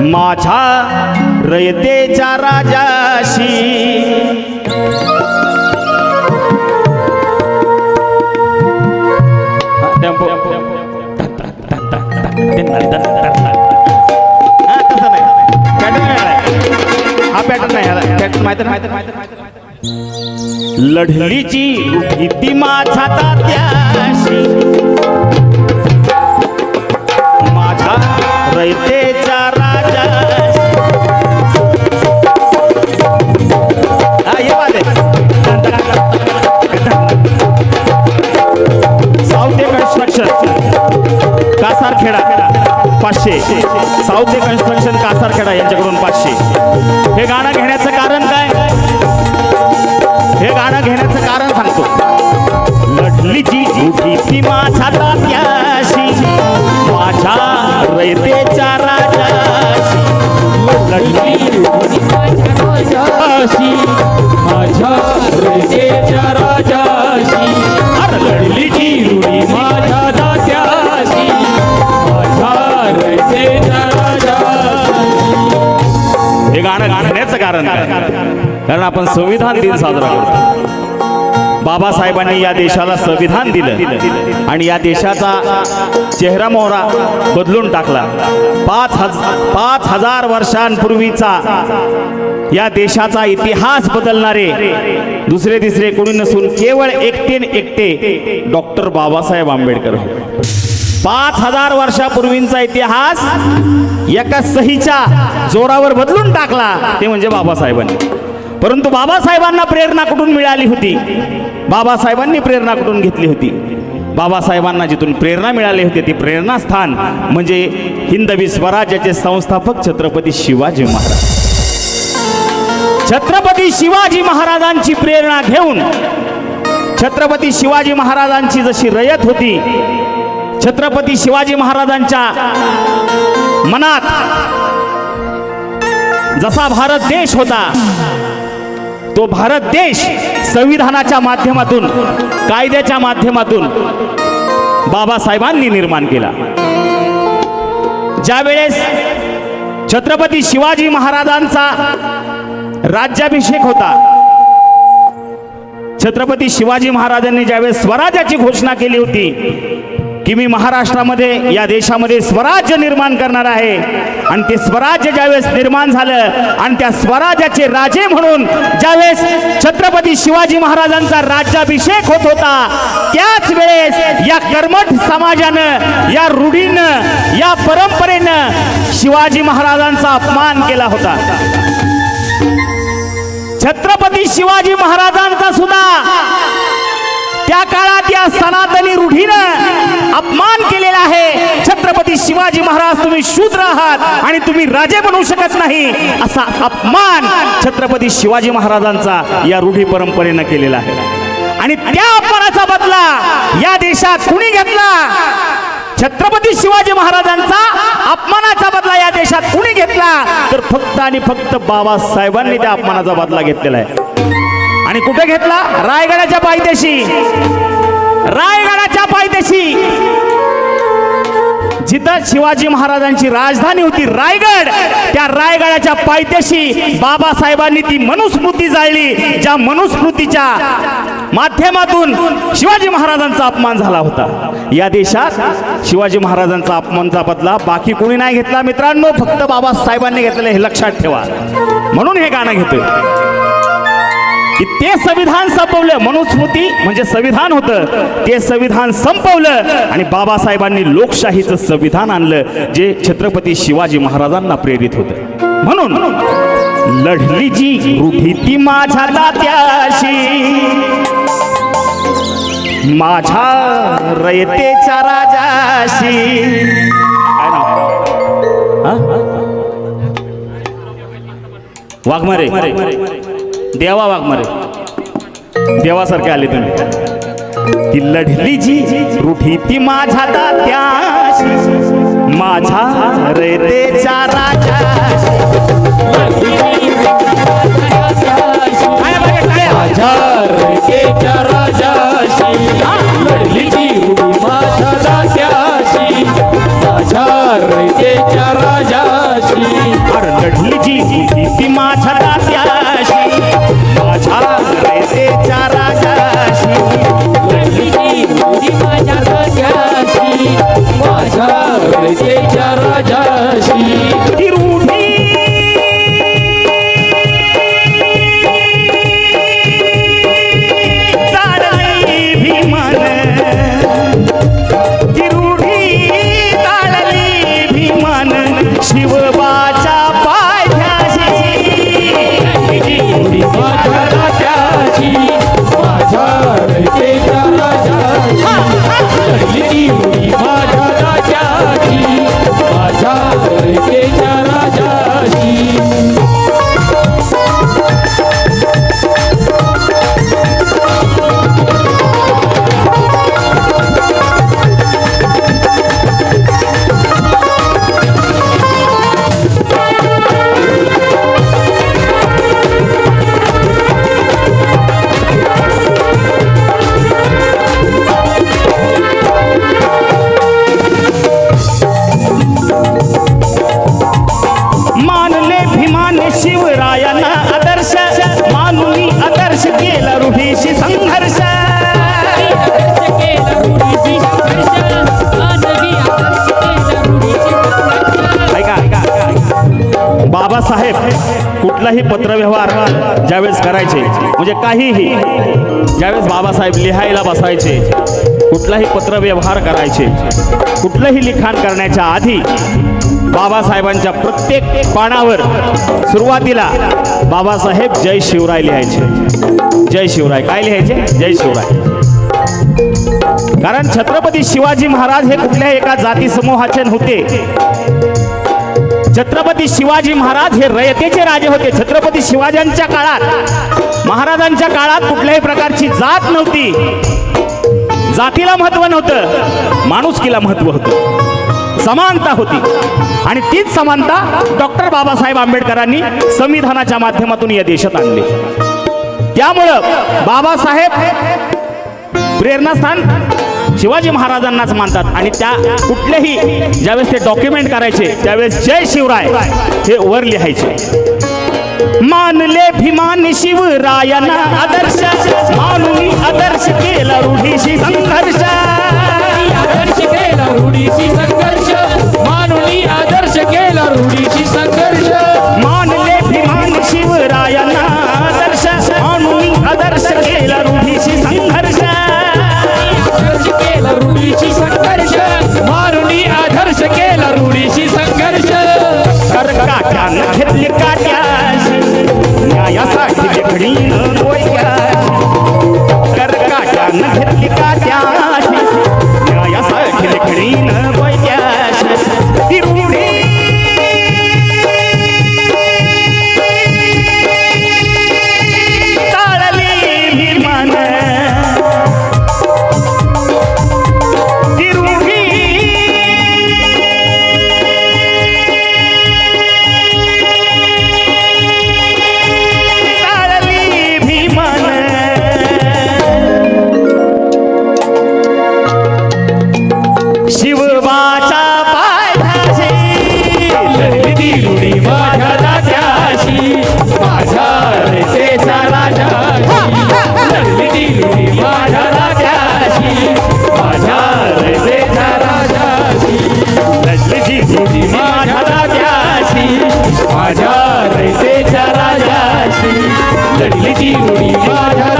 माझ्या रयतेच्या राजाशी हा पॅटर्न नाही, पॅटर्न माहिती लढलीची भीती माझ्या तात्याशी माझ्या रयतेच्या राजाशी south construction Kasarkheda 500 south construction Kasarkheda यांच्याकडून 500. हे गाणं घेण्याचं कारण काय? हे गाणं घेण्याचं कारण सांगतो. लढलीची भीती माझ्या तात्याशी माझ्या रयतेच्या राजाशी लढली माझ्या रयतेच्या राजाशी लढलीची रूढी माझ्या दात्याशी माझ्या रयतेच्या राजाशी. हे गाणं गाण्याचं कारण काय? कारण आपण संविधान दिन साजरा करतो. बाबासाहेबांनी या देशाला संविधान दिलं आणि या देशाचा चेहरा मोहरा बदलून टाकला. 5,000 वर्षांपूर्वीचा या देशाचा इतिहास बदलणारे दुसरे तिसरे कोणी नसून केवळ एकटे डॉक्टर बाबासाहेब आंबेडकर. 5,000 वर्षापूर्वींचा इतिहास एका सहीच्या जोरावर बदलून टाकला ते म्हणजे बाबासाहेबांनी. परंतु बाबासाहेबांना प्रेरणा कुठून मिळाली होती? बाबासाहेबांनी प्रेरणा कुठून घेतली होती? बाबासाहेबांना जिथून प्रेरणा मिळाली होती ती प्रेरणास्थान म्हणजे हिंदवी स्वराज्याचे संस्थापक छत्रपती शिवाजी महाराज. छत्रपती शिवाजी महाराजांची प्रेरणा घेऊन छत्रपती शिवाजी महाराजांची जशी रयत होती, छत्रपती शिवाजी महाराजांच्या मनात जसा भारत देश होता तो भारत देश संविधानाच्या माध्यमातून कायद्याच्या माध्यमातून बाबासाहेबांनी निर्माण केला. ज्या वेळेस छत्रपती शिवाजी महाराजांचा राज्याभिषेक होता, छत्रपती शिवाजी महाराजांनी ज्यावेळेस स्वराज्याची घोषणा केली होती की मी महाराष्ट्रामध्ये या देशामध्ये स्वराज्य निर्माण करणार आहे आणि ते स्वराज्य ज्यावेळेस निर्माण झालं आणि त्या स्वराज्याचे राजे म्हणून ज्यावेळेस छत्रपती शिवाजी महाराजांचा राज्याभिषेक होत होता त्याच वेळेस या कर्मठ समाजानं, या रूढीनं, या परंपरेनं शिवाजी महाराजांचा अपमान केला होता. छत्रपती शिवाजी महाराजांचा सुद्धा त्या काळात या सनातनी रूढीनं अपमान केलेला आहे. छत्रपती शिवाजी महाराज तुम्ही शूद्र आहात आणि तुम्ही राजे बनवू शकत नाही असा अपमान छत्रपती शिवाजी महाराजांचा या रूढी परंपरेनं केलेला आहे. आणि त्या अपमानाचा बदला या देशात कुणी घेतला? छत्रपती शिवाजी महाराजांचा अपमानाचा बदला या देशात कुणी घेतला? तर फक्त आणि फक्त बाबासाहेबांनी त्या अपमानाचा बदला घेतलेला आहे. आणि कुठे घेतला? रायगडाच्या पायथ्याशी. रायगडाच्या पायथ्याशी जिथं शिवाजी महाराजांची राजधानी होती रायगड, त्या रायगडाच्या पायथ्याशी बाबासाहेबांनी ती मनुस्मृती जाळली ज्या मनुस्मृतीच्या माध्यमातून शिवाजी महाराजांचा अपमान झाला होता. या देशात शिवाजी महाराजांचा अपमानचा बदला बाकी कोणी नाही घेतला मित्रांनो, फक्त बाबासाहेबांनी घेतलेलं हे लक्षात ठेवा. म्हणून हे गाणं घेतोय की ते संविधान संपवलं. मनुस्मृती म्हणजे संविधान होतं, ते संविधान संपवलं आणि बाबासाहेबांनी लोकशाहीचं संविधान आणलं जे छत्रपती शिवाजी महाराजांना प्रेरित होतं. म्हणून लढली जी रूढी ती माझ्या तात्याशी माझ्या रयतेच्या राजाशी. काय नाव? वाघमारे, देवा वाघमारे, देवासारखे आले तुम्ही. की लढली जी रूढी ती माझ्या तात्याशी माझ्या रयतेच्या राजाशी. माझ्या रयतेच्या राजाशी लढली जी रूढी माझ्या दात्याशी माझ्या रयतेच्या राजाशी अरे लढली जी होती ती माझ्या तात्याशी, माझ्या रयतेच्या राजाशी. लढली ती होती माझ्या राजाशी, माझ्या रयतेच्या राजाशी. ती रूढी चालली भीमन, ती रूढी चालली भीमन शिवबाच्या पायथ्याशी. उडी माझ्या राजाची, माझ्या रयतेच्या राजाची. लढली ती उडी माझ्या राजाची, माझ्या रयतेच्या राजाची. मानले भीमाने शिवरायांना आदर्श, मानुनी आदर्श केला रूढीशी संघर्ष. ऐका ऐका बाबासाहेब कुठलाही पत्रव्यवहार ज्यावेळेस करायचे, म्हणजे काहीही ज्यावेळेस बाबासाहेब लिहायला बसायचे, कुठलाही पत्रव्यवहार करायचे, कुठलंही लिखाण करण्याच्या आधी बाबासाहेबांच्या प्रत्येक पानावर सुरुवातीला बाबासाहेब जय शिवराय लिहायचे. जय शिवराय काय लिहायचे? जय शिवराय. कारण छत्रपती शिवाजी महाराज हे कुठल्याही एका जाती समूहाचे नव्हते. छत्रपती शिवाजी महाराज हे रयतेचे राजे होते. छत्रपती शिवाजींच्या काळात, महाराजांच्या काळात कुठल्याही प्रकारची जात नव्हती. जातीला महत्व नव्हतं, माणुसकीला महत्व होतं, समानता होती. आणि तीच समानता डॉक्टर बाबासाहेब आंबेडकरांनी संविधानाच्या माध्यमातून या देशात आणली. त्यामुळं बाबासाहेब प्रेरणास्थान शिवाजी महाराजांनाच मानतात. आणि त्या कुठलेही ज्यावेळेस ते डॉक्युमेंट करायचे त्यावेळेस जय शिवराय हे वर लिहायचे. मानले भीमाने शिवरायांना आदर्श, मानुनी आदर्श केला रूढीशी संघर्ष. आदर्श केला रूढीशी संघर्ष, मानुनी आदर्श केला रूढीशी संघर्ष. मानले भीमाने शिवरायांना आदर्श, मानुनी आदर्श केला रूढीशी संघर्ष. आदर्श केला रूढीशी संघर्ष, मानुनी आदर्श केला रूढीशी संघर्ष. काट्यानं घेतली काट्याशी, न्यायासाठी लेखणीन बोयक्याशी. काट्यानं घेतली काट्याशी, न्यायासाठी लेखणीन बोयक्याशी. ती रूढी चालली भीमन, ती रूढी चालली भीमन. शिवबाच्या पायथ्याशी, लढली ती रूढी माझ्या राजाशी, माझ्या रयतेच्या राजाशी. लढली ती रूढी माझ्या राजाशी, माझ्या रयतेच्या राजाशी. लढली रूढी माझ्या राजाशी, माझ्या रयतेच्या राजाशी. लढली ती रूढी माझ्या